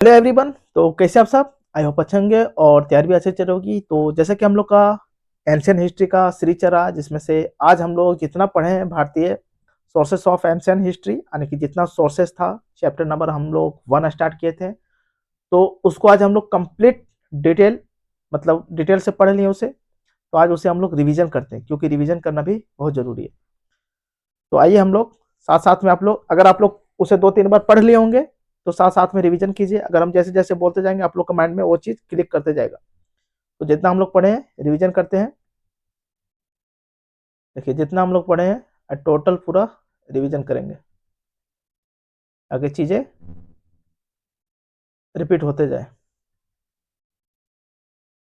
Hello everyone. तो कैसे आप सब? आई होप अच्छे होंगे और तैयारी भी अच्छे चल होगी। तो जैसा कि हम लोग का एंशियंट हिस्ट्री का सीरीज चल रहा है, जिसमें से आज हम लोग जितना पढ़े हैं भारतीय सोर्सेस ऑफ एंशियंट हिस्ट्री, यानी कि जितना सोर्सेस था, चैप्टर नंबर हम लोग 1 स्टार्ट किए थे, तो उसको आज हम लोग कंप्लीट डिटेल मतलब डिटेल से पढ़ लिए उसे। तो आज उसे हम लोग रिवीजन करते हैं, क्योंकि रिवीजन करना भी बहुत जरूरी है। तो आइए हम लोग साथ साथ में, आप लोग अगर आप लोग उसे 2-3 बार पढ़ लिए होंगे तो साथ साथ में रिवीजन कीजिए। अगर हम जैसे जैसे बोलते जाएंगे आप लोग का माइंड में वो चीज क्लिक करते जाएगा। तो जितना हम लोग पढ़े हैं रिवीजन करते हैं। देखिए, जितना हम लोग पढ़े हैं टोटल पूरा रिवीजन करेंगे, आगे चीजें रिपीट होते जाए।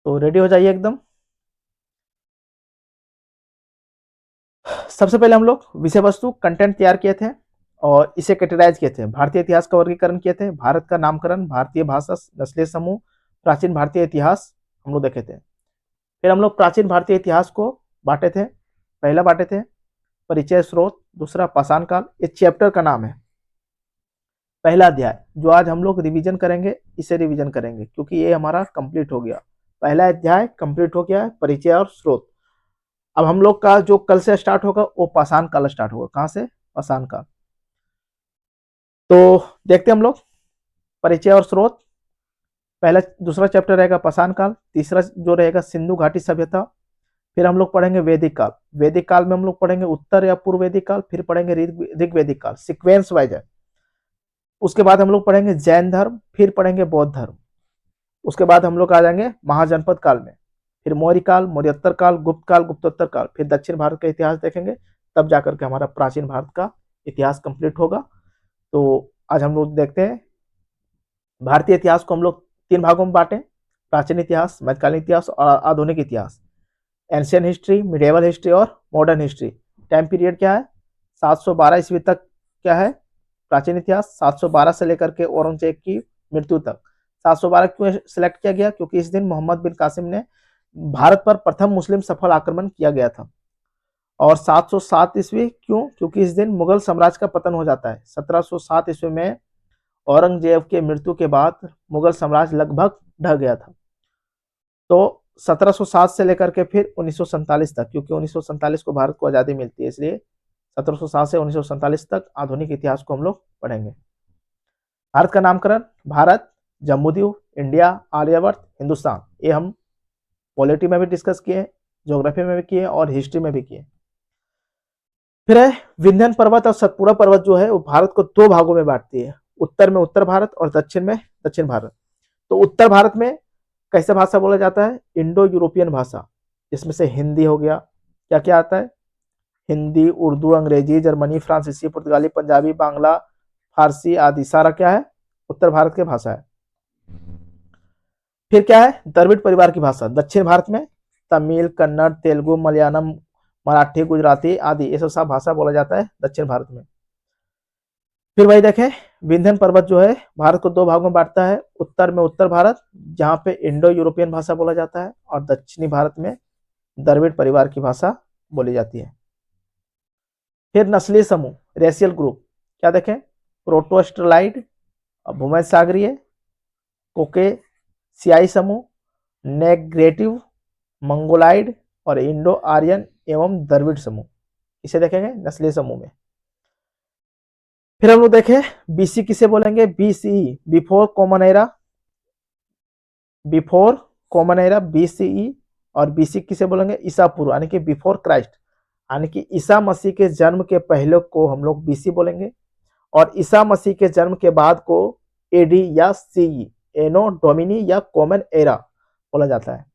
तो रेडी हो जाइए एकदम। सबसे पहले हम लोग विषय वस्तु कंटेंट तैयार किए थे और इसे कैटेगराइज किए थे। भारतीय इतिहास का वर्गीकरण किए थे, भारत का नामकरण, भारतीय भाषा, नस्लीय समूह, प्राचीन भारतीय इतिहास हम लोग देखे थे। फिर हम लोग प्राचीन भारतीय इतिहास को बांटे थे। पहला बांटे थे परिचय स्रोत, दूसरा पाषाण काल। ये चैप्टर का नाम है। पहला अध्याय जो आज हम लोग रिवीजन करेंगे, इसे रिवीजन करेंगे क्योंकि ये हमारा कंप्लीट हो गया। पहला अध्याय कंप्लीट हो गया है, परिचय और स्रोत। अब हम लोग का जो कल से स्टार्ट होगा वो पाषाण काल स्टार्ट होगा। कहां से? पाषाण काल। तो देखते हैं हम लोग परिचय और स्रोत। पहला दूसरा चैप्टर रहेगा पाषाण काल, तीसरा जो रहेगा सिंधु घाटी सभ्यता। फिर हम लोग पढ़ेंगे वैदिक काल। वैदिक काल में हम लोग पढ़ेंगे उत्तर या पूर्व वैदिक काल, फिर पढ़ेंगे ऋग्वैदिक काल, सीक्वेंस वाइज है। उसके बाद हम लोग पढ़ेंगे जैन धर्म, फिर पढ़ेंगे बौद्ध धर्म। उसके बाद हम लोग आ जाएंगे महाजनपद काल में, फिर मौर्य काल, मौर्योत्तर काल, गुप्त काल, गुप्तोत्तर काल, फिर दक्षिण भारत का इतिहास देखेंगे। तब जाकर के हमारा प्राचीन भारत का इतिहास कंप्लीट होगा। तो आज हम लोग देखते हैं भारतीय इतिहास को हम लोग 3 भागों में बांटे: प्राचीन इतिहास, मध्यकालीन इतिहास और आधुनिक इतिहास। एंशियंट हिस्ट्री, मिडिएवल हिस्ट्री और मॉडर्न हिस्ट्री। टाइम पीरियड क्या है? 712 ईस्वी तक क्या है प्राचीन इतिहास, 712 से लेकर के औरंगजेब की मृत्यु तक। 712 क्यों सिलेक्ट किया गया? क्योंकि इस दिन मोहम्मद बिन कासिम ने भारत पर प्रथम मुस्लिम सफल आक्रमण किया गया था। और 707 ईस्वी क्यों? क्योंकि इस दिन मुगल साम्राज्य का पतन हो जाता है। 1707 ईस्वी में औरंगजेब के मृत्यु के बाद मुगल साम्राज्य लगभग ढह गया था। तो 1707 से लेकर के फिर 1947 तक, क्योंकि 1947 को भारत को आज़ादी मिलती है, इसलिए 1707 से 1947 तक आधुनिक इतिहास को हम लोग पढ़ेंगे। भारत का नामकरण: भारत, जम्बूद्वीप, इंडिया, आर्यवर्त, हिंदुस्तान। ये हम पॉलिटी में भी डिस्कस किए, ज्योग्राफी में भी किए और हिस्ट्री में भी किए। फिर है विंध्य पर्वत और सतपुड़ा पर्वत, जो है वो भारत को 2 भागों में बांटती है। उत्तर में उत्तर भारत और दक्षिण में दक्षिण भारत। तो उत्तर भारत में कैसे भाषा बोला जाता है? इंडो यूरोपियन भाषा, इसमें से हिंदी हो गया। क्या क्या आता है? हिंदी, उर्दू, अंग्रेजी, जर्मनी, फ्रांसीसी, पुर्तगाली, पंजाबी, बांग्ला, फारसी आदि सारा क्या है? उत्तर भारत की भाषा है। फिर क्या है? द्रविड़ परिवार की भाषा। दक्षिण भारत में तमिल, कन्नड़, तेलुगु, मलयालम, मराठी, गुजराती आदि ये सब भाषा बोला जाता है दक्षिण भारत में। फिर वही देखें, विंध्य पर्वत जो है भारत को 2 भागों में बांटता है। उत्तर में उत्तर भारत, जहां पे इंडो यूरोपियन भाषा बोला जाता है, और दक्षिणी भारत में द्रविड़ परिवार की भाषा बोली जाती है। फिर नस्लीय समूह, रेशियल ग्रुप, क्या देखें? प्रोटोस्टलाइड, भूमध्य सागरीय, कोकेशियाई समूह, नेग्रेटिव, मंगोलाइड और इंडो आर्यन एवं द्रविड़ समूह, इसे देखेंगे नस्लीय समूह में। फिर हम लोग देखें बीसी किसे बोलेंगे? BCE, before common era, before common era BCE. और बीसी किसे बोलेंगे? ईसा पूर्व, यानी कि बिफोर क्राइस्ट, यानी कि ईसा मसीह के जन्म के पहले को हम लोग बीसी बोलेंगे, और ईसा मसीह के जन्म के बाद को एडी या सीई, एनो डोमिनी या कॉमन एरा बोला जाता है।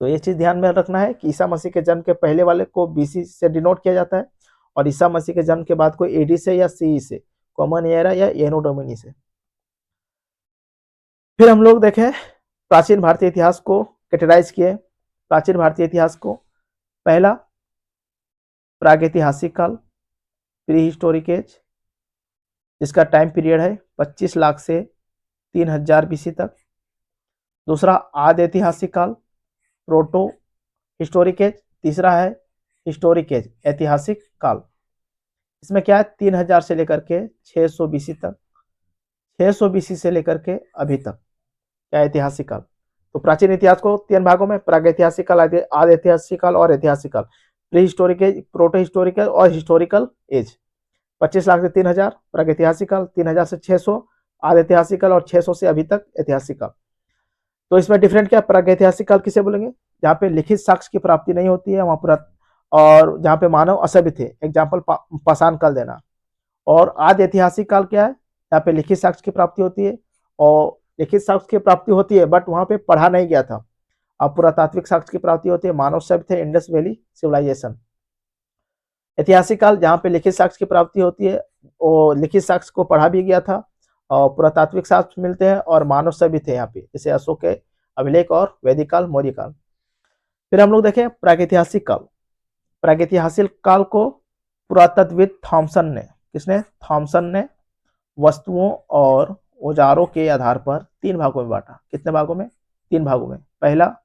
तो ये चीज ध्यान में रखना है कि ईसा मसीह के जन्म के पहले वाले को बीसी से डिनोट किया जाता है, और ईसा मसीह के जन्म के बाद को एडी से या सीई से, कॉमन एरा या एनो डोमिनी से। फिर हम लोग देखें प्राचीन भारतीय इतिहास को कैटेगराइज किए। प्राचीन भारतीय इतिहास को पहला प्रागैतिहासिक काल, प्री हिस्टोरिक एज, जिसका टाइम पीरियड है 25 लाख से 3000 बीसी तक। दूसरा आदि ऐतिहासिक काल, प्रोटो हिस्टोरिक एज। तीसरा है हिस्टोरिक एज, ऐतिहासिक काल। इसमें क्या है? 3000 से लेकर के 600 बीसी तक, 600 बीसी से लेकर के अभी तक क्या ऐतिहासिक काल। तो प्राचीन इतिहास को 3 भागों में, प्रागैतिहासिक काल, आदि ऐतिहासिक काल और ऐतिहासिक काल, प्री हिस्टोरिकल, प्रोटो हिस्टोरिकल और हिस्टोरिकल एज। 25 लाख से 3000 प्रागैतिहासिक काल, 3000 से 600 आदि ऐतिहासिक काल और 600 से अभी तक ऐतिहासिक काल। तो इसमें डिफरेंट क्या, प्रागैतिहासिक काल किसे बोलेंगे, जहाँ पे लिखित साक्ष्य की प्राप्ति नहीं होती है वहां पूरा, और जहाँ पे मानव असभ्य थे, एग्जाम्पल पाषाण काल देना। और आदि ऐतिहासिक काल क्या है, यहाँ पे लिखित साक्ष्य की प्राप्ति होती है, और लिखित साक्ष्य की प्राप्ति होती है बट वहां पे पढ़ा नहीं गया था। अब पुरातात्विक साक्ष्य की प्राप्ति होती है, मानव सभ्य थे, इंडस वैली सिविलाइजेशन। ऐतिहासिक काल जहाँ पे लिखित साक्ष्य की प्राप्ति होती है, और लिखित साक्ष्य को पढ़ा भी गया था, और पुरातात्विक साक्ष्य मिलते हैं, और मानव सभ्य थे यहाँ पे, जैसे अशोक के अभिलेख और वैदिक काल, मौर्य काल। फिर हम लोग देखें प्रागैतिहासिक काल। प्रागैतिहासिक काल को पुरातत्वविद थॉमसन ने, किसने, थॉमसन ने वस्तुओं और औजारों के आधार पर 3 भागों में बांटा। कितने भागों में, 3 भागों में। पहला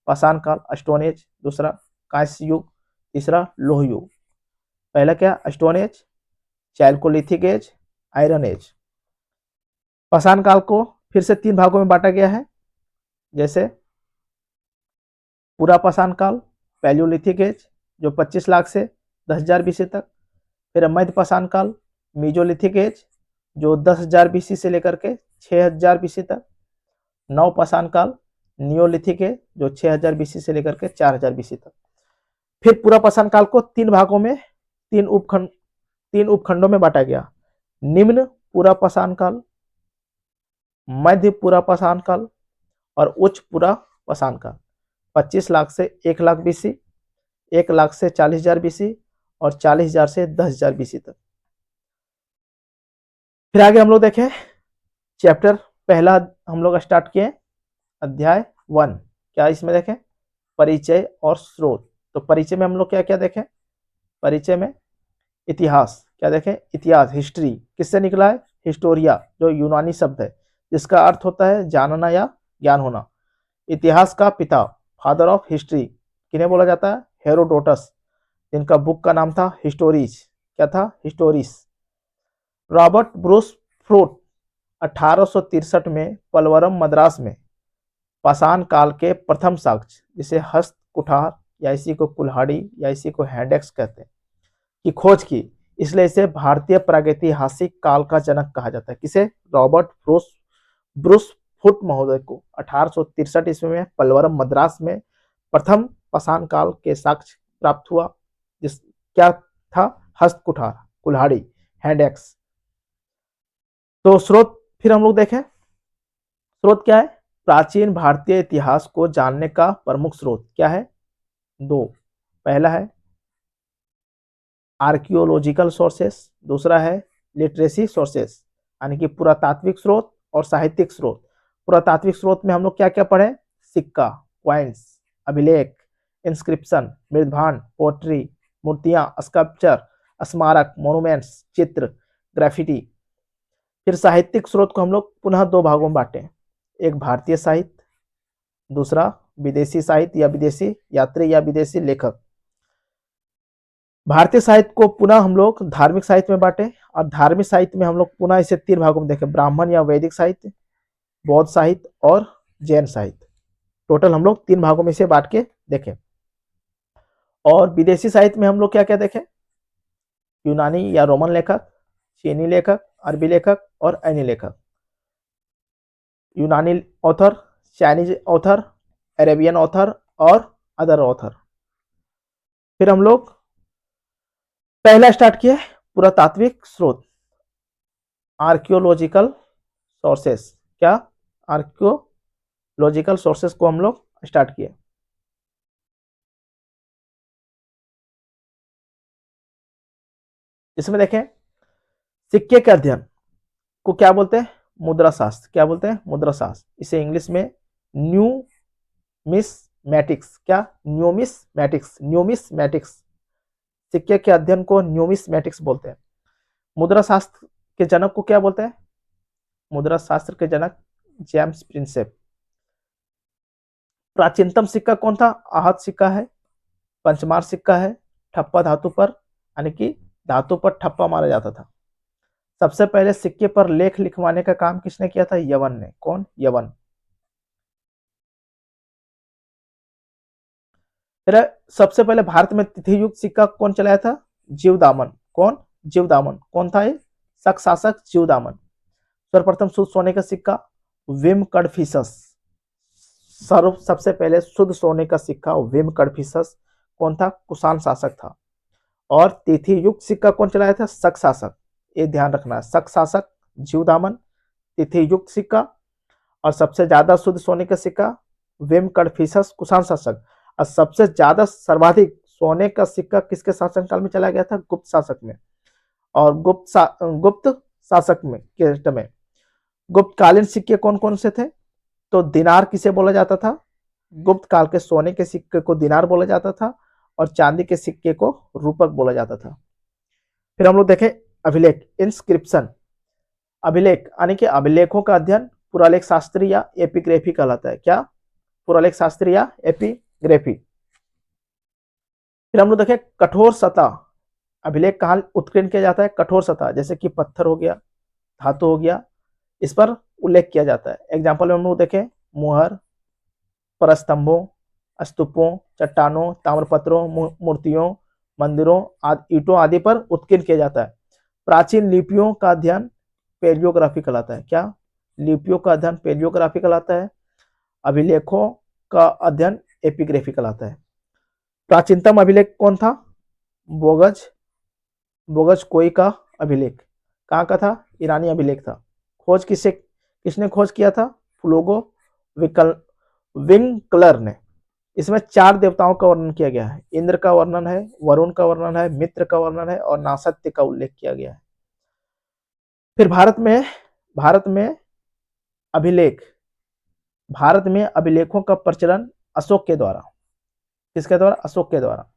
पाषाण काल, स्टोन एज, दूसरा कांस्य युग, तीसरा लोह युग। पहला क्या, stone age, chalcolithic age, iron age. पाषाण काल को फिर से 3 भागों में बांटा गया है, जैसे पूरा पाषाण काल, पैलियोलिथिक एज, जो 25 लाख से 10,000 बीसी तक। फिर मध्य पाषाण काल, मीजोलिथिक एज, जो 10,000 बीसी से लेकर के 6,000 बीसी तक। नव पाषाण काल, नियोलिथिक है, जो 6,000 बीसी से लेकर के 4,000 बीसी तक। फिर पूरा पाषाण काल को 3 भागों में, 3 उपखंडों में बांटा गया। निम्न पूरा पाषाण काल, मध्य पूरा पाषाण काल और उच्च पूरा पाषाण काल। 25 लाख से 1 लाख बीसी, 1 लाख से 40,000 बीसी और 40,000 से 10,000 बीसी तक। फिर आगे हम लोग देखें चैप्टर पहला हम लोग स्टार्ट किए, अध्याय 1। क्या इसमें देखें, परिचय और स्रोत। तो परिचय में हम लोग क्या क्या देखें, परिचय में इतिहास, क्या देखें, इतिहास, हिस्ट्री, किससे निकला है, हिस्टोरिया, जो यूनानी शब्द है जिसका अर्थ होता है जानना या ज्ञान होना। इतिहास का पिता, फादर ऑफ हिस्ट्री, किन्हें बोला जाता है, हेरोडोटस, जिनका बुक का नाम था हिस्टोरीज। क्या था, हिस्टोरीज। रॉबर्ट ब्रूस फ्रूट 1863 में पलवरम मद्रास में पाषाण काल के प्रथम साक्ष्य, जिसे हस्त कुठार या इसी को कुल्हाड़ी या इसी को हैंडेक्स कहते हैं, की खोज की। इसलिए इसे भारतीय प्रागैतिहासिक काल का जनक कहा जाता है। किसे, रॉबर्ट ब्रूस फुट महोदय को 1863 ईस्वी में पलवरम मद्रास में प्रथम पाषाण काल के साक्ष्य प्राप्त हुआ, जिस क्या था, हस्त कुठार, कुल्हाड़ी, हैंडेक्स। तो स्रोत फिर हम लोग देखें, स्रोत क्या है, प्राचीन भारतीय इतिहास को जानने का प्रमुख स्रोत क्या है, 2। पहला है आर्कियोलॉजिकल सोर्सेस, दूसरा है लिटरेसी सोर्सेस, यानी कि पुरातात्विक स्रोत और साहित्यिक स्रोत। पुरातात्विक स्रोत में हम लोग क्या क्या पढ़े, सिक्का, क्वाइंस, अभिलेख, इंस्क्रिप्शन, मृदभांड, पोट्री, मूर्तियां, स्कल्पचर, स्मारक, मोन्यूमेंट्स, चित्र, ग्राफिटी। फिर साहित्यिक स्रोत को हम लोग पुनः 2 भागों में बांटे, एक भारतीय साहित्य, दूसरा विदेशी साहित्य या विदेशी यात्री या विदेशी लेखक। भारतीय साहित्य को पुनः हम लोग धार्मिक साहित्य में बांटे, और धार्मिक साहित्य में हम लोग पुनः इसे 3 भागों में देखें, ब्राह्मण या वैदिक साहित्य, बौद्ध साहित्य और जैन साहित्य। टोटल हम लोग 3 भागों में इसे बांट के देखें। और विदेशी साहित्य में हम लोग क्या क्या देखें, यूनानी या रोमन लेखक, चीनी लेखक, अरबी लेखक और अन्य लेखक। यूनानी author, Chinese author, Arabian author और अदर ऑथर। फिर हम लोग पहला स्टार्ट किया पुरातात्विक स्रोत, आर्कियोलॉजिकल सोर्सेस। क्या, आर्कियोलॉजिकल सोर्सेस को हम लोग स्टार्ट किए। इसमें देखें सिक्के के अध्ययन को क्या बोलते हैं, मुद्रा शास्त्र। क्या बोलते हैं, मुद्रा शास्त्र। इसे इंग्लिश में न्यूमिस्मैटिक्स, क्या, न्यूमिस्मैटिक्स। सिक्के के अध्ययन को न्यूमिस्मैटिक्स बोलते हैं। मुद्रा शास्त्र के जनक को क्या बोलते हैं, मुद्रा शास्त्र के जनक जेम्स प्रिंसेप। प्राचीनतम सिक्का कौन था, आहत सिक्का है, पंचमार सिक्का है, ठप्पा धातु पर, यानी कि धातु पर ठप्पा मारा जाता था। सबसे पहले सिक्के पर लेख लिखवाने का काम किसने किया था? यवन ने। कौन? यवन। फिर सबसे पहले भारत में तिथि युक्त सिक्का कौन चलाया था? जीवदामन। कौन? जीवदामन। कौन था ये? शक शासक जीवदामन। सर्वप्रथम शुद्ध सोने का सिक्का विम कडफिसस। सर्व सबसे पहले शुद्ध सोने का सिक्का विम कडफिसस कौन था? कुषाण शासक था। और तिथि युक्त सिक्का कौन चलाया था? शक शासक। ये ध्यान रखना है, शक शासक जीवदामन, तिथि युक्त सिक्का। और सबसे ज्यादा शुद्ध सोने का सिक्का विम कडफिसस कुषाण शासक। और सबसे ज्यादा सर्वाधिक सोने का सिक्का किसके शासनकाल में चला गया था? गुप्त शासक में। और गुप्त शासक में के समय गुप्तकालीन सिक्के कौन कौन से थे? तो दिनार किसे बोला जाता था? गुप्त काल के सोने के सिक्के को दिनार बोला जाता था और चांदी के सिक्के को रूपक बोला जाता था। फिर हम लोग देखें अभिलेख, इंस्क्रिप्शन। अभिलेख यानी कि अभिलेखों का अध्ययन पुरालेख शास्त्री या एपिग्राफी कहलाता है। क्या? पुरालेख शास्त्री या एपिग्राफी। फिर हम लोग देखें कठोर सतह। अभिलेख कहाँ उत्कीर्ण किया जाता है? कठोर सतह, जैसे कि पत्थर हो गया, धातु हो गया, इस पर उल्लेख किया जाता है। एग्जाम्पल में हम लोग देखें मुहर, परस्तंभों, स्तूपों, चट्टानों, ताम्रपत्रों, मूर्तियों, मंदिरों आदि, ईंटों आदि पर उत्कीर्ण किया जाता है। प्राचीन लिपियों का अध्ययन पेलियोग्राफी कहलाता है। क्या? लिपियों का अध्ययन पेलियोग्राफी कहलाता है। अभिलेखों का अध्ययन एपिग्राफी कहलाता है। प्राचीनतम अभिलेख कौन था? बोगज बोगज कोई का अभिलेख। कहाँ का था? ईरानी अभिलेख था। खोज किसने खोज किया था? फ्लोगो विंकलर ने। इसमें 4 देवताओं का वर्णन किया गया है। इंद्र का वर्णन है, वरुण का वर्णन है, मित्र का वर्णन है और नासत्य का उल्लेख किया गया है। फिर अभिलेख भारत में अभिलेखों का प्रचलन अशोक के द्वारा। किसके द्वारा? अशोक के द्वारा।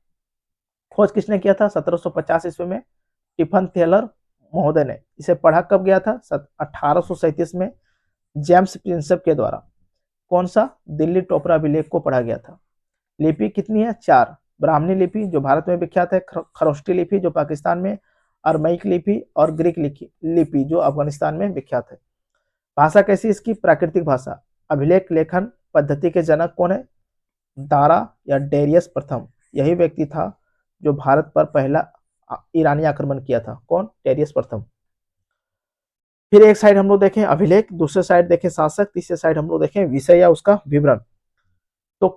खोज किसने किया था? 1750 ईस्वी में टिफन थेलर महोदय ने। इसे पढ़ा कब गया था? 1837 में जेम्स प्रिंसेप के द्वारा। कौन सा? दिल्ली टोपरा अभिलेख को पढ़ा गया था। लिपि कितनी है? 4। ब्राह्मणी लिपि जो भारत में विख्यात है, खरोष्टी लिपि जो पाकिस्तान में, अरमैक लिपि और ग्रीक लिपि जो अफगानिस्तान में विख्यात है। भाषा कैसी? इसकी प्राकृतिक भाषा। अभिलेख लेखन पद्धति के जनक कौन है? दारा या डेरियस प्रथम। यही व्यक्ति था जो भारत पर पहला ईरानी आक्रमण किया था। कौन? डेरियस प्रथम। फिर एक साइड हम लोग देखें अभिलेख, दूसरे साइड देखें शासक, तीसरे साइड हम लोग देखें विषय या उसका विवरण। तो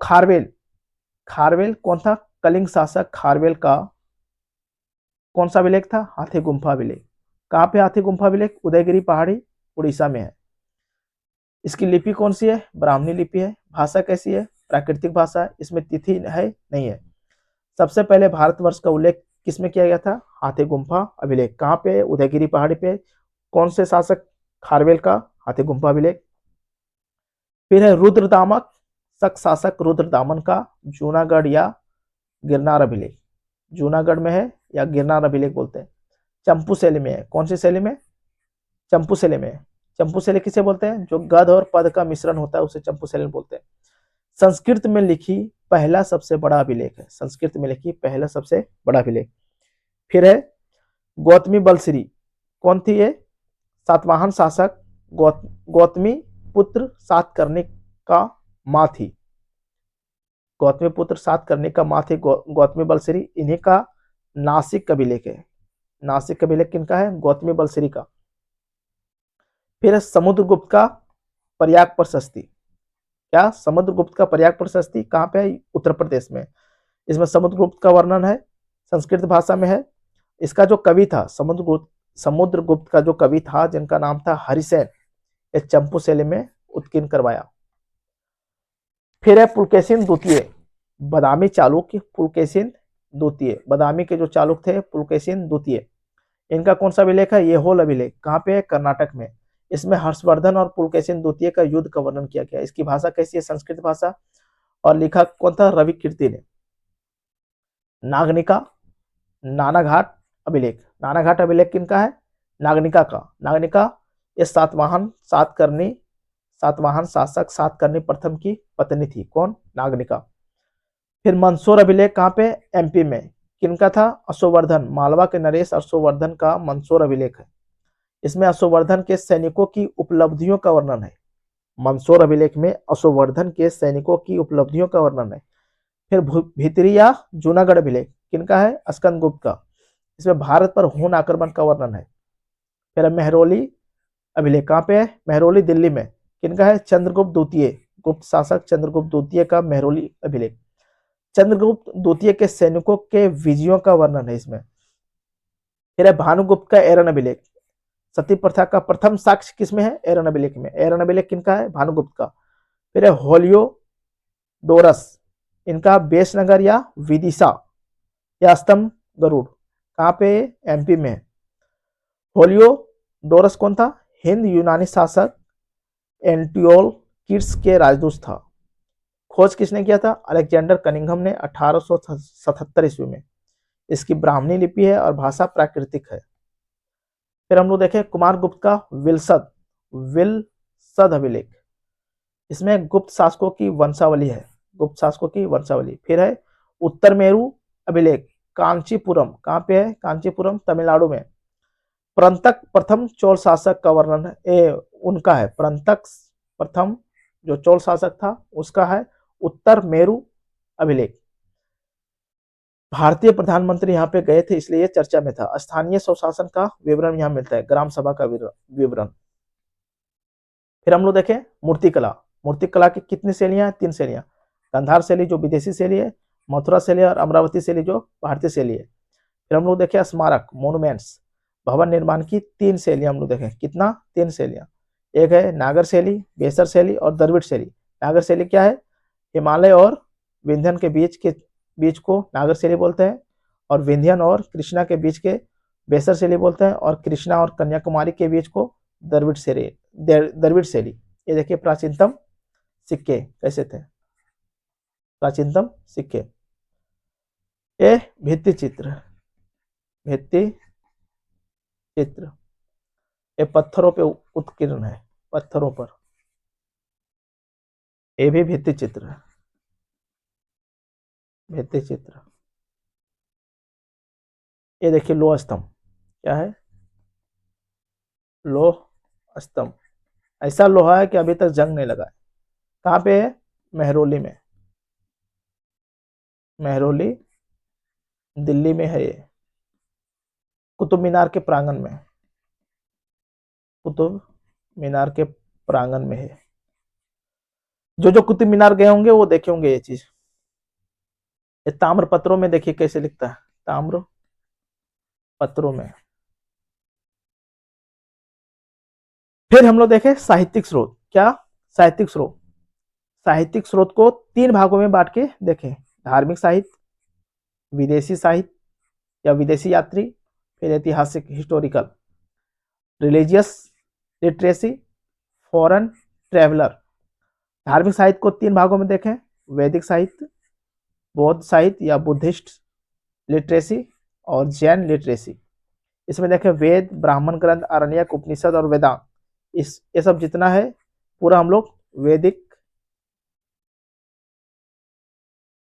खारवेल कौन था? कलिंग शासक खारवेल का कौन सा अभिलेख था? हाथी गुम्फा अभिलेख। कहाँ पे हाथी गुम्फा अभिलेख? उदयगिरी पहाड़ी उड़ीसा में है। इसकी लिपि कौन सी है? ब्राह्मणी लिपि है। भाषा कैसी है? प्राकृतिक भाषा। इसमें तिथि है? नहीं है। सबसे पहले भारतवर्ष का उल्लेख किसमें किया गया था? हाथी गुम्फा अभिलेख। कहाँ पे? उदयगिरी पहाड़ी पे। कौन से शासक? खारवेल का हाथी गुम्फा अभिलेख। फिर है रुद्रदामक शक शासक रुद्रदामन का जूनागढ़ या गिरनार अभिलेख। जूनागढ़ में है या गिरनार अभिलेख बोलते हैं। चंपू शैली में है। कौन सी शैली में? चंपू शैली में। चंपू शैली किसे बोलते हैं? जो गद और पद का मिश्रण होता है उसे चंपू शैली बोलते हैं। संस्कृत में लिखी पहला सबसे बड़ा अभिलेख है। संस्कृत में लिखी पहला सबसे बड़ा अभिलेख। फिर है गौतमी बलश्री। कौन थी ये? सातवाहन शासक गौतमी पुत्र सातकर्णी का माँ थी। गौतमी पुत्र सातकर्णी का माँ थी गौतमी बलश्री। इन्हीं का नासिक अभिलेख है। नासिक अभिलेख किनका है? गौतमी बलश्री का। फिर समुद्रगुप्त का प्रयाग प्रशस्ति। क्या? समुद्रगुप्त का प्रयाग प्रशस्ति कहाँ पे है? उत्तर प्रदेश में। इसमें समुद्रगुप्त का वर्णन है, संस्कृत भाषा में है। इसका जो कवि था समुद्रगुप्त का जो कवि था जिनका नाम था हरिसेन, ये चंपू शैली में उत्कीर्ण करवाया। फिर है पुलकेशिन द्वितीय बदामी चालुक्य। पुलकेशिन द्वितीय बदामी के जो चालुक्य थे पुलकेशिन द्वितीय, इनका कौन सा अभिलेख है? ये होल अभिलेख। कहाँ पे है? कर्नाटक में। इसमें हर्षवर्धन और पुलकेशिन द्वितीय का युद्ध का वर्णन किया गया। इसकी भाषा कैसी है? संस्कृत भाषा। और लिखा कौन था? रवि कीर्ति ने। नागनिका नानाघाट अभिलेख। नानाघाट अभिलेख किनका है? नागनिका का। नागनिका ये सातवाहन शासक सातकर्णी प्रथम की पत्नी थी। कौन? नागनिका। फिर मंदसौर अभिलेख कहाँ पे? एमपी में। किनका था? अशोवर्धन। मालवा के नरेश अशोवर्धन का मंदसौर अभिलेख है। इसमें अशोकवर्धन के सैनिकों की उपलब्धियों का वर्णन है। मंदसौर अभिलेख में अशोकवर्धन के सैनिकों की उपलब्धियों का वर्णन है। फिर भितरी या जूनागढ़ अभिलेख किनका है? स्कंदगुप्त का। इसमें भारत पर हून आक्रमण का वर्णन है। फिर मेहरौली अभिलेख कहाँ पे है? मेहरौली दिल्ली में। किनका है? चंद्रगुप्त द्वितीय, गुप्त शासक चंद्रगुप्त द्वितीय का मेहरौली अभिलेख। चंद्रगुप्त द्वितीय के सैनिकों के विजयों का वर्णन है इसमें। फिर है भानुगुप्त का एरन अभिलेख। सती प्रथा का प्रथम साक्ष्य किसमें है? एरन अभिलेख में। एरन अभिलेख किनका है? भानुगुप्त का। फिर है होलियोडोरस, इनका बेसनगर या विदिशा या स्तंभ गरुड़ कहाँ पे? एमपी में। होलियोडोरस कौन था? हिंद यूनानी शासक एंटियोलकिड्स के राजदूत था। खोज किसने किया था? अलेक्जेंडर कनिंघम ने 1877 ईस्वी में। इसकी ब्राह्मणी लिपि है और भाषा प्राकृतिक है। फिर हम लोग देखें कुमार गुप्त का विलसद अभिलेख। इसमें गुप्त शासकों की वंशावली है, गुप्त शासकों की वंशावली। फिर है उत्तर मेरू अभिलेख, कांचीपुरम कहाँ पे है? कांचीपुरम तमिलनाडु में। परंतक प्रथम चोल शासक का वर्णन है, उनका है परंतक प्रथम जो चोल शासक था उसका है उत्तर मेरू अभिलेख। भारतीय प्रधानमंत्री यहाँ पे गए थे इसलिए ये चर्चा में था। स्थानीय स्वशासन का विवरण यहाँ मिलता है, ग्राम सभा का विवरण। फिर हम लोग देखें मूर्तिकला। मूर्तिकला की कितनी शैलियां हैं? 3 शैलियां। गांधार शैली जो विदेशी शैली है, मथुरा शैली और अमरावती शैली जो भारतीय शैली है। फिर हम लोग देखें स्मारक मोन्यूमेंट्स, भवन निर्माण की 3 शैलियां हम लोग देखें। कितना? 3 शैलियां। एक है नागर शैली, बेसर शैली और द्रविड़ शैली। नागर शैली क्या है? हिमालय और विंध्यन के बीच को नागर शैली बोलते हैं, और विंध्यन और कृष्णा के बीच के बेसर शैली बोलते हैं, और कृष्णा और कन्याकुमारी के बीच को द्रविड़ शैली। ये देखिए प्राचीनतम सिक्के कैसे थे, प्राचीनतम सिक्के। ये भित्ति चित्र ये पत्थरों पे उत्कीर्ण है, पत्थरों पर। ये भी भित्ति चित्र। ये देखिए लोह स्तंभ, क्या है? लोह स्तंभ। ऐसा लोहा है कि अभी तक जंग नहीं लगा है। कहाँ पे है? मेहरौली में। मेहरौली दिल्ली में है ये, कुतुब मीनार के प्रांगण में। कुतुब मीनार के प्रांगण में है। जो कुतुब मीनार गए होंगे वो देखे होंगे ये चीज। ये ताम्र पत्रों में देखिए कैसे लिखता है, ताम्र पत्रों में। फिर हम लोग देखें साहित्यिक स्रोत। क्या? साहित्यिक स्रोत। साहित्यिक स्रोत को 3 भागों में बांट के देखें। धार्मिक साहित्य, विदेशी साहित्य या विदेशी यात्री, फिर ऐतिहासिक historical. Religious literacy, foreign traveller. धार्मिक साहित्य को 3 भागों में देखें। वैदिक साहित्य, बौद्ध साहित्य या बुद्धिस्ट लिटरेसी, और जैन लिटरेसी। इसमें देखें वेद, ब्राह्मण ग्रंथ, आरण्यक, उपनिषद और वेदांत। ये सब जितना है पूरा हम लोग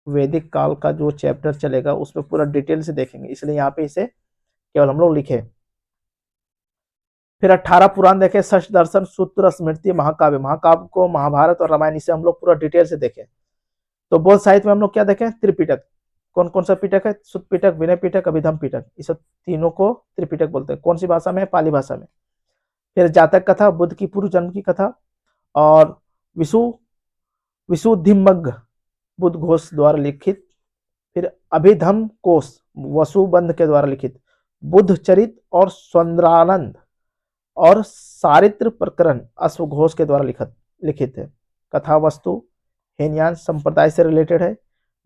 वैदिक काल का जो चैप्टर चलेगा उसमें पूरा डिटेल से देखेंगे, इसलिए यहाँ पे इसे केवल हम लोग लिखे। फिर 18 पुराण देखे, षष्ठ दर्शन, सूत्र, स्मृति, महाकाव्य। महाकाव्य को महाभारत और रामायण, इसे हम लोग पूरा डिटेल से देखें। तो बौद्ध साहित्य में हम लोग क्या देखें? त्रिपिटक। कौन कौन सा पिटक है? सुत्त पिटक, विनय पिटक, अभिधम पिटक। इस तीनों को त्रिपिटक बोलते हैं। कौन सी भाषा में? पाली भाषा में। फिर जातक कथा, बुद्ध की पूर्व जन्म की कथा, और विशुद्धिमग्ग बुद्ध घोष द्वारा लिखित। फिर अभिधम कोश वसुबंध के द्वारा लिखित। बुद्ध चरित और स्वंद्रानंद और सारित्र प्रकरण अश्वघोष के द्वारा लिखित है। कथा वस्तु हेनयान संप्रदाय से रिलेटेड है।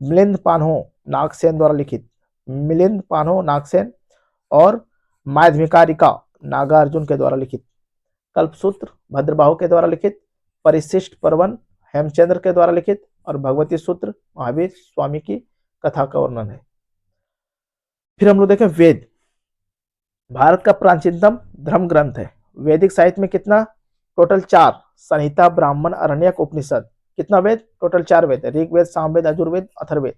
मिलिंद पान्हो नागसेन द्वारा लिखित। मिलिंद पान्हो नागसेन और माध्यमिकारिका नागार्जुन के द्वारा लिखित। कल्पसूत्र भद्रबाहु के द्वारा लिखित। परिशिष्ट पर्वन हेमचंद्र के द्वारा लिखित। और भगवती सूत्र महावीर स्वामी की कथा का वर्णन है। फिर हम लोग देखें वेद। भारत का प्राचीनतम धर्म ग्रंथ है। वैदिक साहित्य में कितना? टोटल 4, संहिता, ब्राह्मण, अरण्यक, उपनिषद। कितना वेद? टोटल 4 वेद है। ऋग्वेद, सामवेद, यजुर्वेद, अथर्ववेद।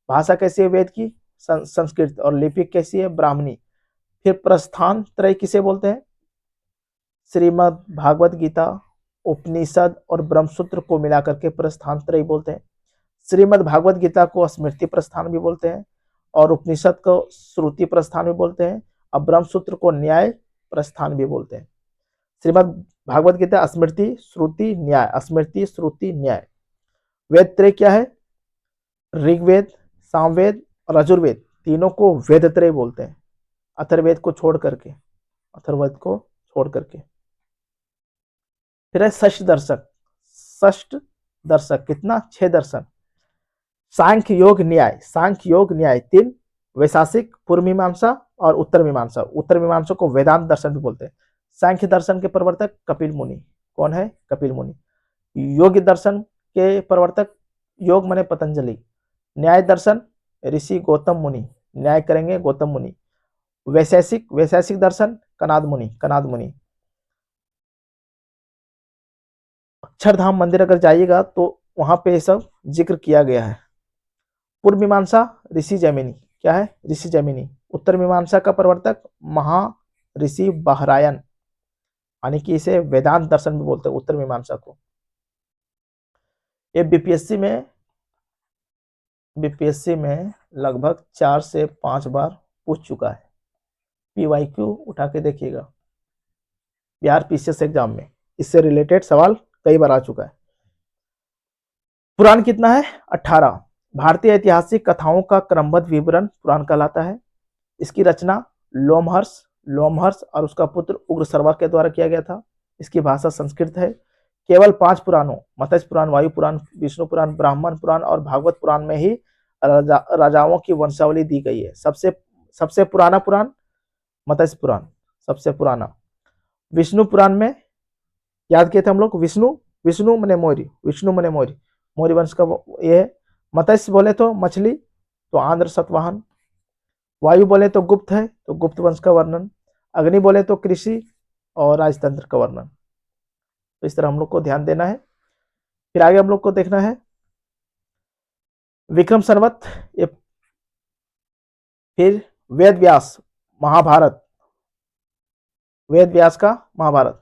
भाषा कैसी है वेद की? संस्कृत। और लिपि कैसी है? ब्राह्मणी। फिर प्रस्थान त्रय किसे बोलते हैं? श्रीमद् भागवत गीता, उपनिषद और ब्रह्मसूत्र को मिलाकर के प्रस्थान त्रयी बोलते हैं। श्रीमद् भागवत गीता को स्मृति प्रस्थान भी बोलते हैं और उपनिषद को श्रुति प्रस्थान भी बोलते हैं और ब्रह्मसूत्र को न्याय प्रस्थान भी बोलते हैं। श्रीमद् भागवत गीता स्मृति श्रुति न्याय, स्मृति श्रुति न्याय। वेद त्रय क्या है? ऋग्वेद, सामवेद और यजुर्वेद तीनों को वेद त्रय बोलते हैं, अथर्ववेद को छोड़ करके, अथर्ववेद को छोड़ करके। फिर है षष्ठ दर्शक। षष्ठ दर्शक कितना? 6 दर्शन। सांख्य योग न्याय, सांख्य योग न्याय 3, वैशासिक, पूर्व मीमांसा और उत्तर मीमांसा। उत्तर मीमांसा को वेदांत दर्शन भी बोलते हैं। सांख्य दर्शन के प्रवर्तक कपिल मुनि। कौन है? कपिल मुनि। योग दर्शन के प्रवर्तक योग माने पतंजलि। न्याय दर्शन ऋषि गौतम मुनि, न्याय करेंगे गौतम मुनि। वैशेषिक, वैशेषिक दर्शन कनाद मुनि, कनाद मुनि। अक्षरधाम मंदिर अगर जाइएगा तो वहां पे ये सब जिक्र किया गया है। पूर्व मीमांसा ऋषि जैमिनी। क्या है? ऋषि जैमिनी। उत्तर मीमांसा का प्रवर्तक महा ऋषि बहरायन, यानी कि इसे वेदांत दर्शन भी बोलते हैं उत्तर मीमांसा को। ये बीपीएससी में लगभग 4 से 5 बार पूछ चुका है। पीवाईक्यू उठा के देखिएगा, बिहार पीसीएस एग्जाम में इससे रिलेटेड सवाल कई बार आ चुका है। पुराण कितना है? 18। भारतीय ऐतिहासिक कथाओं का क्रमबद्ध विवरण पुराण कहलाता है। इसकी रचना लोमहर्ष और उसका पुत्र उग्रसर्वा के द्वारा किया गया था। इसकी भाषा संस्कृत है। केवल 5 पुराणों, मत्स्य पुराण, वायु पुराण, विष्णु पुराण, ब्राह्मण पुराण और भागवत पुराण में ही राजाओं की वंशावली दी गई है। सबसे पुराना पुराण मत्स्य पुराण, सबसे पुराना। विष्णु पुराण में याद किए थे हम लोग, विष्णु मने मौर्य, विष्णु मने मौर्य, मौर्य वंश का ये है। मत्स्य बोले तो मछली, तो आंध्र सतवाहन। वायु बोले तो गुप्त है, तो गुप्त वंश का वर्णन। अग्नि बोले तो कृषि और राजतंत्र का वर्णन। तो इस तरह हम लोग को ध्यान देना है। फिर आगे हम लोग को देखना है विक्रम संवत, फिर वेद व्यास महाभारत, वेद व्यास का महाभारत।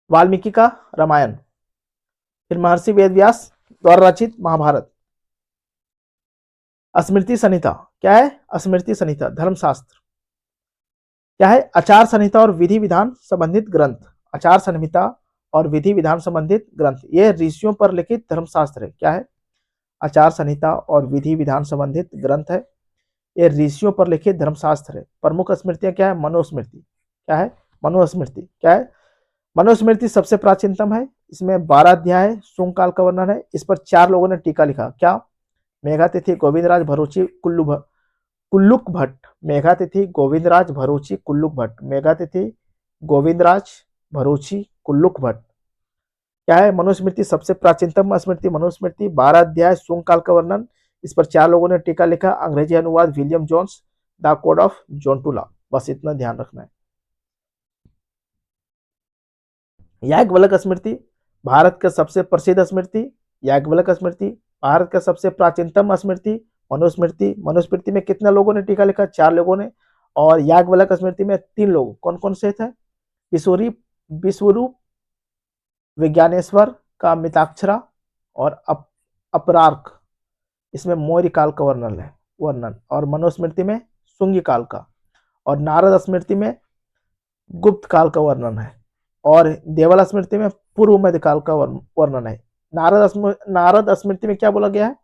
वाल्मीकि का रामायण, फिर महर्षि वेद व्यास द्वारा रचित महाभारत। स्मृति संहिता क्या है? स्मृति संहिता धर्मशास्त्र। क्या है? आचार संहिता और विधि विधान संबंधित ग्रंथ। आचार संहिता और विधि विधान संबंधित ग्रंथ, ये ऋषियों पर लिखित धर्मशास्त्र है। क्या है? आचार संहिता और विधि विधान संबंधित ग्रंथ है, ये ऋषियों पर लिखित धर्मशास्त्र है। प्रमुख स्मृतियां क्या है? मनुस्मृति। क्या है? मनुस्मृति। क्या है? मनुस्मृति सबसे प्राचीनतम है। इसमें 12 अध्याय है, शुंग काल का वर्णन है। इस पर 4 लोगों ने टीका लिखा। क्या? मेघातिथि गोविंदराज भरूची कुल्लुक भट्ट, मेघातिथि गोविंदराज भरूची कुल्लुक भट्ट, मेघातिथि गोविंदराज भरूची कुल्लुक भट्ट। क्या है? मनुस्मृति सबसे प्राचीनतम स्मृति मनुस्मृति, 12 अध्याय, शुंग काल का वर्णन। इस पर 4 लोगों ने टीका लिखा। अंग्रेजी अनुवाद William Jones, the code of Gentoo. बस इतना ध्यान रखना है। याज्ञवल्क्य स्मृति भारत का सबसे प्रसिद्ध स्मृति, याज्ञवल्क्य स्मृति भारत का सबसे प्राचीनतम स्मृति मनुस्मृति। मनुस्मृति में कितने लोगों ने टीका लिखा? 4 लोगों ने। और याज्ञवल्क्य स्मृति में 3 लोग, कौन कौन से थे? विश्वरूप, विज्ञानेश्वर का मिताक्षरा और अपरार्क। इसमें मौर्य काल का वर्णन। और मनुस्मृति में शुंग काल का। और नारद स्मृति में गुप्त काल का वर्णन है। और देवल स्मृति में पूर्व मध्य काल का वर्णन है। नारद स्मृति में क्या बोला गया है?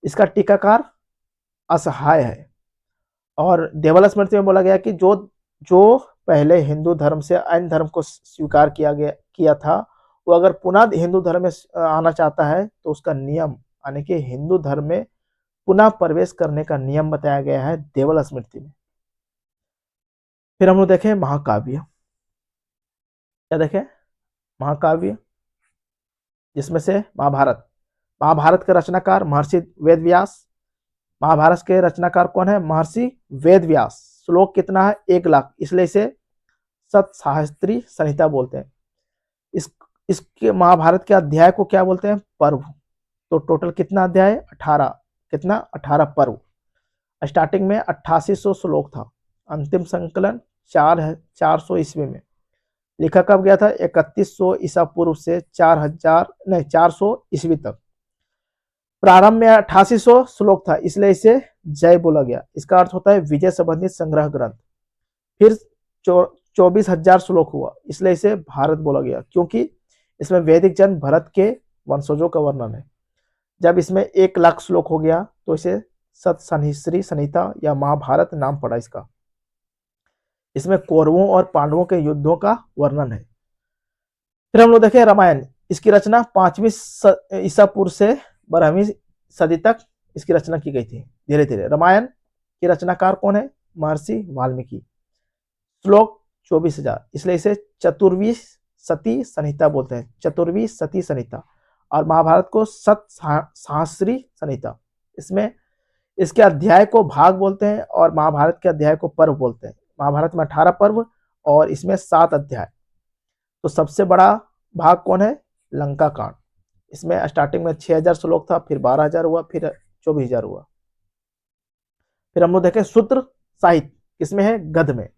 इसका टीकाकार असहाय है। और देवल स्मृति में बोला गया कि जो पहले हिंदू धर्म से अन्य धर्म को स्वीकार किया था, वो अगर पुनः हिंदू धर्म में आना चाहता है तो उसका नियम, यानी कि हिंदू धर्म में पुनः प्रवेश करने का नियम बताया गया है देवल स्मृति में। फिर हम लोग देखें महाकाव्य। क्या देखें? महाकाव्य, जिसमें से महाभारत के रचनाकार महर्षि वेद व्यास। महाभारत के रचनाकार कौन है? महर्षि वेद व्यास। श्लोक कितना है? 1 लाख, इसलिए इसे सतसाहस्त्री संहिता बोलते हैं। इसके महाभारत के अध्याय को क्या बोलते हैं? पर्व। तो टोटल कितना अध्याय है? 18। कितना 18 पर्व। स्टार्टिंग में 8800 श्लोक था, अंतिम संकलन 400 ईस्वी में। लिखा कब गया था? 3100 ईसा पूर्व से 400 ईस्वी तक। प्रारंभ में 8800 श्लोक था, इसलिए इसे जय बोला गया। इसका अर्थ होता है विजय संबंधित संग्रह ग्रंथ। फिर 24,000 श्लोक हुआ, इसलिए इसे भारत बोला गया, क्योंकि इसमें वैदिक जन भरत के वंशजों का वर्णन है। जब इसमें 1,00,000 श्लोक हो गया तो इसे सतसहस्री संहिता या महाभारत नाम पड़ा इसका। इसमें कौरवों और पांडवों के युद्धों का वर्णन है। फिर हम लोग देखें रामायण। इसकी रचना 5वीं ईसा पूर्व से 12वीं सदी तक इसकी रचना की गई थी। धीरे धीरे रामायण की रचनाकार कौन है? महर्षि वाल्मीकि। श्लोक 24,000, इसलिए इसे चतुर्वी सती संहिता बोलते हैं, चतुर्वी सती संहिता। और महाभारत को सतसहस्री संहिता। इसमें इसके अध्याय को भाग बोलते हैं और महाभारत के अध्याय को पर्व बोलते हैं। महाभारत में 18 पर्व और इसमें 7 अध्याय। तो सबसे बड़ा भाग कौन है? लंका कांड। इसमें स्टार्टिंग में 6,000 श्लोक था, फिर 12,000 हुआ, फिर 24,000 हुआ। फिर हम लोग देखें सूत्र साहित्य किसमें है? गद्य में।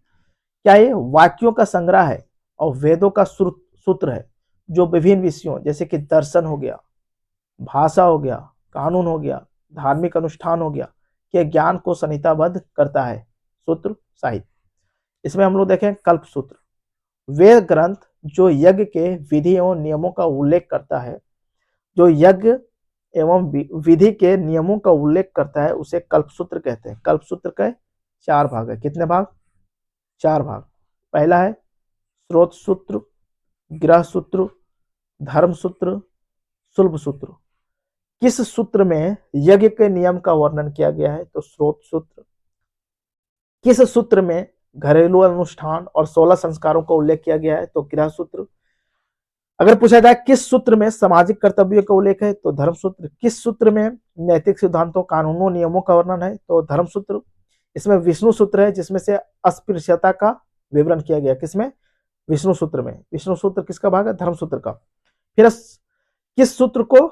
क्या ये वाक्यों का संग्रह है और वेदों का सूत्र है, जो विभिन्न विषयों जैसे कि दर्शन हो गया, भाषा हो गया, कानून हो गया, धार्मिक अनुष्ठान हो गया, के ज्ञान को संहिताबद्ध करता है। सूत्र साहित्य। इसमें हम लोग देखें कल्प सूत्र। वे ग्रंथ जो यज्ञ के विधि एवं नियमों का उल्लेख करता है, जो यज्ञ एवं विधि के नियमों का उल्लेख करता है, उसे कल्पसूत्र कहते हैं। कल्पसूत्र के 4 भाग है। कितने भाग? 4 भाग। पहला है स्रोत सूत्र, गृह सूत्र, धर्म सूत्र, शुल्ब सूत्र। किस सूत्र में यज्ञ के नियम का वर्णन किया गया है? तो स्रोत सूत्र। किस सूत्र में घरेलू अनुष्ठान और 16 संस्कारों का उल्लेख किया गया है? तो गृह सूत्र। अगर पूछा जाए किस सूत्र में सामाजिक कर्तव्यों का उल्लेख है? तो धर्म सूत्र। किस सूत्र में नैतिक सिद्धांतों, कानूनों, नियमों का वर्णन है? तो धर्म सूत्र। इसमें विष्णु सूत्र है, जिसमें से अस्पृश्यता का विवरण किया गया। किसमें? विष्णु सूत्र में। विष्णु सूत्र किसका भाग है? धर्म सूत्र का। फिर किस सूत्र को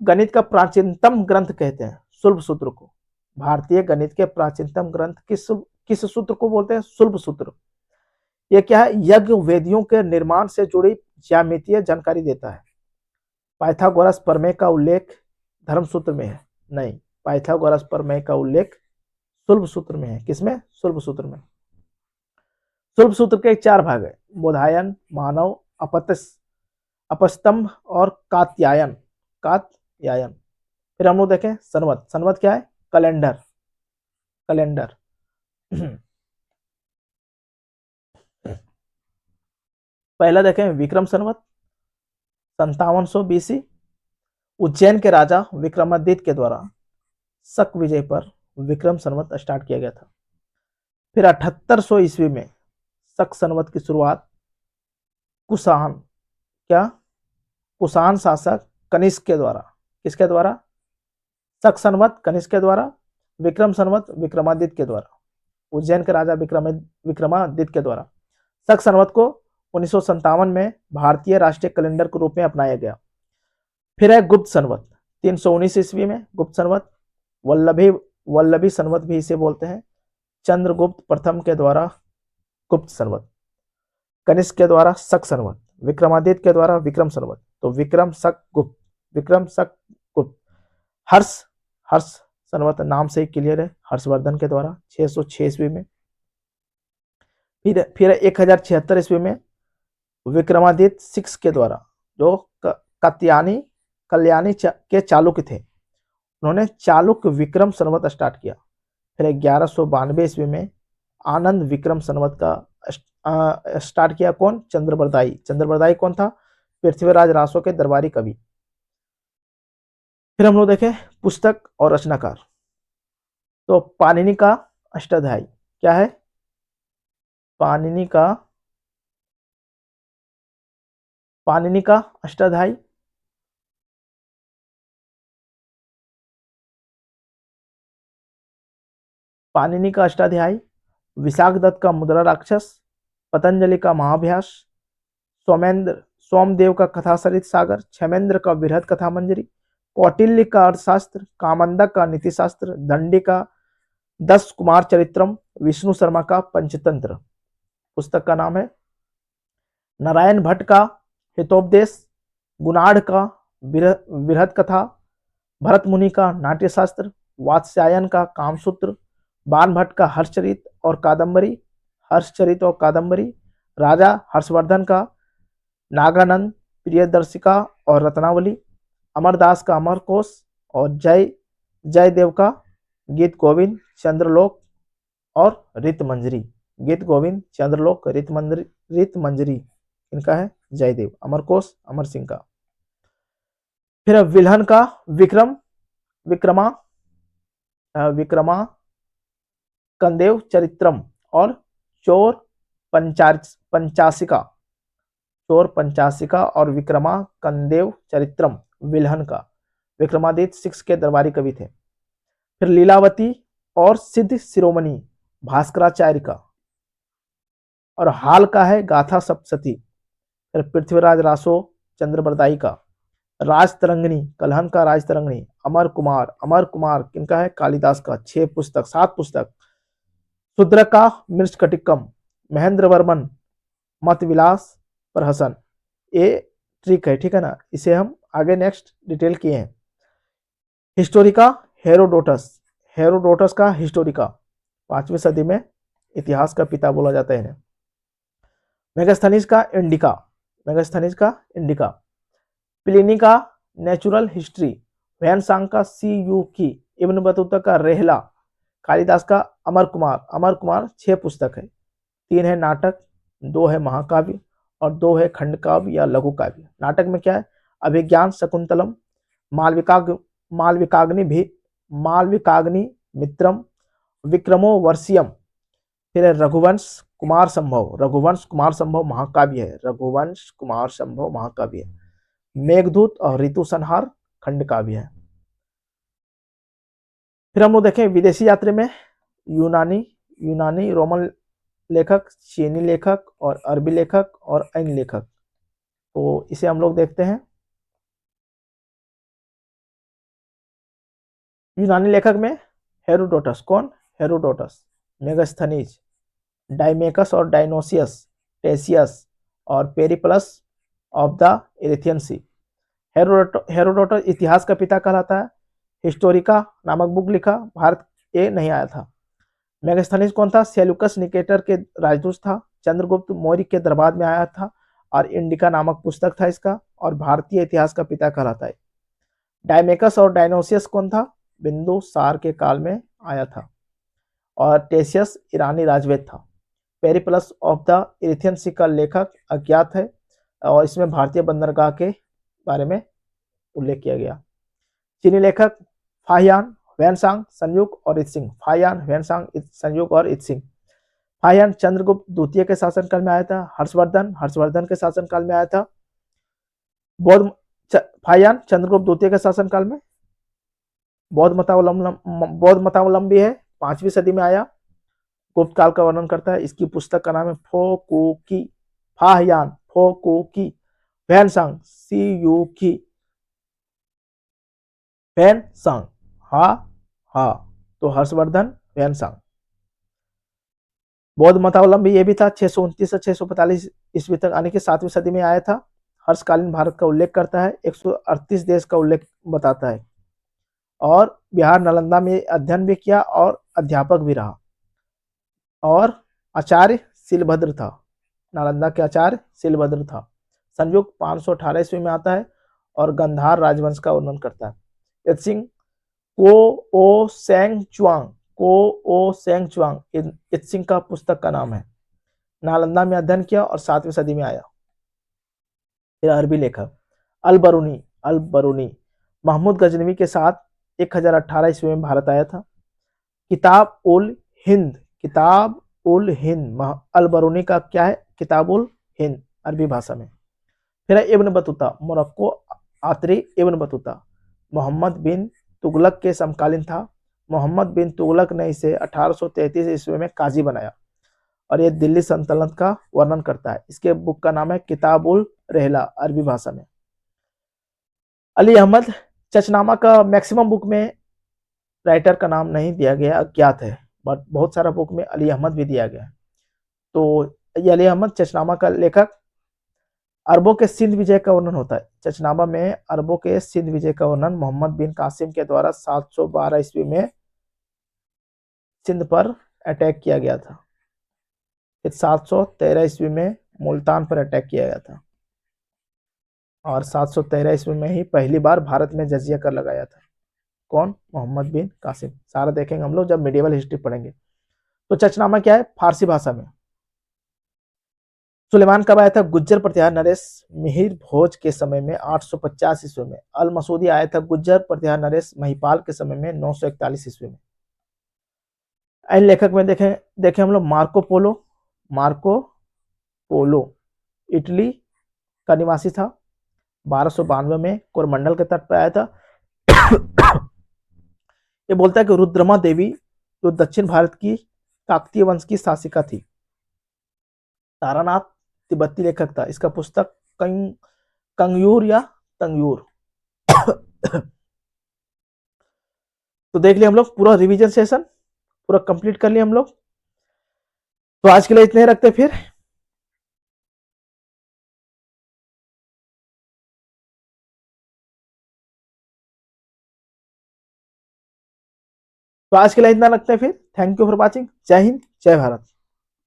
गणित का प्राचीनतम ग्रंथ कहते हैं? शुल्ब सूत्र को। भारतीय गणित के प्राचीनतम ग्रंथ किस सूत्र को बोलते हैं? शुल्ब सूत्र। यह क्या है? यज्ञ वेदियों के निर्माण से जुड़ी ज्यामितीय जानकारी देता है। पाइथागोरस प्रमेय का उल्लेख धर्म सूत्र में है? नहीं, पाइथागोरस प्रमेय का उल्लेख शुल्ब सूत्र में है। किसमें? शुल्ब सूत्र में। शुल्ब सूत्र के 4 भाग है। बोधायन, मानव, अपस्तंभ और कात्यायन। फिर हम लोग देखें संवत। संवत क्या है? कैलेंडर। पहला देखें विक्रम संवत 5700 BC। उज्जैन के राजा विक्रमादित्य के द्वारा शक विजय पर विक्रम संवत स्टार्ट किया गया था। फिर 7800 ईस्वी में शक संवत की शुरुआत कुषाण शासक कनिष्क के द्वारा। किसके द्वारा? शक संवत कनिष्क के द्वारा, विक्रम संवत विक्रमादित्य के द्वारा, उज्जैन के राजा विक्रमादित्य के द्वारा। शक संवत को 1957 में भारतीय राष्ट्रीय कैलेंडर के रूप में अपनाया गया। फिर है गुप्त संवत 319 ईस्वी में। गुप्त संवत वल्लभी संवत भी इसे बोलते हैं। चंद्रगुप्त प्रथम के द्वारा गुप्त संवत, कनिष्क के द्वारा शक संवत, विक्रमादित्य के द्वारा विक्रम संवत। तो विक्रम शक गुप्त। हर्ष संवत नाम से ही क्लियर है, हर्षवर्धन के द्वारा 606 ईस्वी में। फिर 1076 ईस्वी में विक्रमादित्य 6 के द्वारा, जो कल्याणी के चालुक्य थे, उन्होंने चालुक्य विक्रम संवत स्टार्ट किया। फिर 1192 ईस्वी में आनंद विक्रम संवत का स्टार्ट किया। कौन? चंद्रबरदाई कौन था? पृथ्वीराज रासो के दरबारी कवि। फिर हम लोग देखें पुस्तक और रचनाकार। तो पाणिनि का अष्टाध्यायी क्या है? पाणिनि का अष्टाध्यायी विशाखदत्त का मुद्रा राक्षस, पतंजलि का महाभ्यास, सोमदेव का कथा सरित सागर, क्षेमेंद्र का बृहद कथा मंजरी, कौटिल्य का अर्थशास्त्र, कामंदक का नीतिशास्त्र, दंडी का 10 कुमार चरित्रम, विष्णु शर्मा का पंचतंत्र। पुस्तक का नाम है। नारायण भट्ट का हितोपदेश, गुणाढ़ का बृहद कथा, भरत मुनि का नाट्यशास्त्र, वात्स्यायन का कामसूत्र, बाण भट्ट का हर्षचरित और कादम्बरी, राजा हर्षवर्धन का नागानंद, प्रियदर्शिका और रत्नावली, अमरदास का अमरकोश और जयदेव का गीत गोविंद, चंद्रलोक और ऋतमंजरी। गीत गोविंद, चंद्रलोक, ऋतमंजरी इनका है जयदेव। अमरकोश अमर सिंह का। फिर विल्हन का विक्रमा कंदेव चरित्रम और चोर पंचाशिका और विक्रमा कंदेव चरित्रम विल्हन का। विक्रमादित्य 6 के दरबारी कवि थे। फिर लीलावती और सिद्ध शिरोमणि भास्कराचार्य का। और हाल का है गाथा सप्तशती। फिर पृथ्वीराज रासो चंद्रबरदाई का। राजतरंगिणी कलहन का राजतरंगिणी। अमर कुमार किनका है? कालिदास का। 7 पुस्तक। शूद्र का मृच्छकटिकम, महेंद्र वर्मन मत विलास प्रहसन। ये ट्रिक है, ठीक है ना, इसे हम आगे नेक्स्ट डिटेल किए हैं। हिस्टोरिका हेरोडोटस का हिस्टोरिका 5वीं सदी में इतिहास का पिता बोला जाता है इन्हें। मेगास्थनीज का इंडिका, प्लिनी का नेचुरल हिस्ट्री, वैनसांग का सीयूकी, इब्न बतूता का रेहला, कालिदास का अमर कुमार 6 पुस्तक है। 3 है नाटक, 2 है महाकाव्य और 2 है खंड काव्य या लघु काव्य। नाटक में क्या है? अभिज्ञान शकुंतलम, मालविकाग्नि मित्रम, विक्रमो वर्षियम। फिर है रघुवंश कुमार संभव महाकाव्य है। मेघदूत और ऋतु संहार खंड काव्य है। फिर हम लोग देखें विदेशी यात्री में यूनानी रोमन लेखक, चीनी लेखक और अरबी लेखक और अन्य लेखक। तो इसे हम लोग देखते हैं। यूनानी लेखक में हेरोडोटस। कौन? हेरोडोटस, मेगास्थनीज, डाइमेकस और डायनोसियस, टेसियस और Periplus of the Erythraean Sea. Herodotus इतिहास का पिता कहलाता है। हिस्टोरिका नामक बुक लिखा, भारत ये नहीं आया था। मेगास्थनीज कौन था? सेल्यूकस निकेटर के राजदूत था, चंद्रगुप्त मौर्य के दरबार में आया था और इंडिका नामक पुस्तक था इसका, और भारतीय इतिहास का पिता कहलाता है। डायमेकस और डायनोसियस कौन था? बिंदुसार के काल में आया था। और टेसियस ईरानी राजवेद था। पेरिप्लस ऑफ द एरिथियन सी का लेखक अज्ञात है और इसमें भारतीय बंदरगाह के बारे में उल्लेख किया गया। चीनी लेखक फाहियान, वैनसांग, संयुग और इत्सिंग। फाहियान चंद्रगुप्त द्वितीय के शासनकाल में आया था। हर्षवर्धन के शासनकाल में आया था। फाहियान चंद्रगुप्त द्वितीय के शासनकाल में बौद्ध मतावलंबी है, 5वीं सदी में आया। गुप्त काल का वर्णन करता है। इसकी पुस्तक का नाम है फाहियान फोकुकी वैनसांग सीयूकी वैनसांग। तो हर्षवर्धन वैनसांग। बौद्ध मतावलंबी ये भी था। 629 से 645 ईस्वी तक आने की 7वीं सदी में आया था। हर्षकालीन भारत का उल्लेख करता है। 138 देश का उल्लेख बताता है और बिहार नालंदा में अध्ययन भी किया और अध्यापक भी रहा। और आचार्य शिलभद्र था, नालंदा के आचार्य शिलभद्र था। संयुक्त 518 ईस्वी में आता है और गंधार राजवंश का वर्णन करता है। इत्सिंग को ओ सेंग चुआंग इत्सिंग का पुस्तक का नाम है। नालंदा में अध्ययन किया और 7वीं सदी में आया। फिर अरबी लेखक अल बरूनी महमूद गजनवी के साथ 1018 ईस्वी में भारत आया था। किताब उल हिंद अल बरूनी का क्या है? किताब उल हिंद अरबी भाषा में। फिर इब्न बतूता, मोरक्को आतरी इब्न बतूता मोहम्मद बिन तुगलक के समकालीन था। मोहम्मद बिन तुगलक ने इसे 1833 ईस्वी में काजी बनाया और ये दिल्ली सल्तनत का वर्णन करता है। इसके बुक का नाम है किताब उल रेहला अरबी भाषा में। अली अहमद चचनामा का मैक्सिमम बुक में राइटर का नाम नहीं दिया गया, अज्ञात है, बट बहुत सारा बुक में अली अहमद भी दिया गया है। तो ये अली अहमद चचनामा का लेखक। अरबों के सिंध विजय का वर्णन होता है। चचनामा में अरबों के सिंध विजय का वर्णन मोहम्मद बिन कासिम के द्वारा 712 ईस्वी में सिंध पर अटैक किया गया था। फिर 713 ईस्वी में मुल्तान पर अटैक किया गया था, और 713 ईस्वी में ही पहली बार भारत में जजिया कर लगाया था। कौन? मोहम्मद बिन कासिम। सारा देखेंगे हम लोग जब मिडिवल हिस्ट्री पढ़ेंगे। तो चचनामा क्या है? फारसी भाषा में। सुलेमान कब आया था? गुज्जर प्रतिहार नरेश मिहिर भोज के समय में 850 ईस्वी में। अल मसूदी आया था गुज्जर प्रतिहार नरेश महिपाल के समय में 941 ईस्वी में। अन्य लेखक में देखें देखें हम लोग Marco Polo. Marco Polo Italy का निवासी था। 1292 में कोरमंडल के तट पर आया था। ये बोलता है कि रुद्रमा देवी जो दक्षिण भारत की काकतीय वंश की शासिका थी। तारानाथ तिब्बती लेखक था। इसका पुस्तक कंगयूर या तंगयूर। तो देख लिया हम लोग पूरा रिवीजन सेशन पूरा कंप्लीट कर लिया हम लोग। तो आज के लिए इतने ही रखते फिर। तो आज के लिए इतना रखते हैं फिर। Thank you for watching. जय हिंद, जय भारत।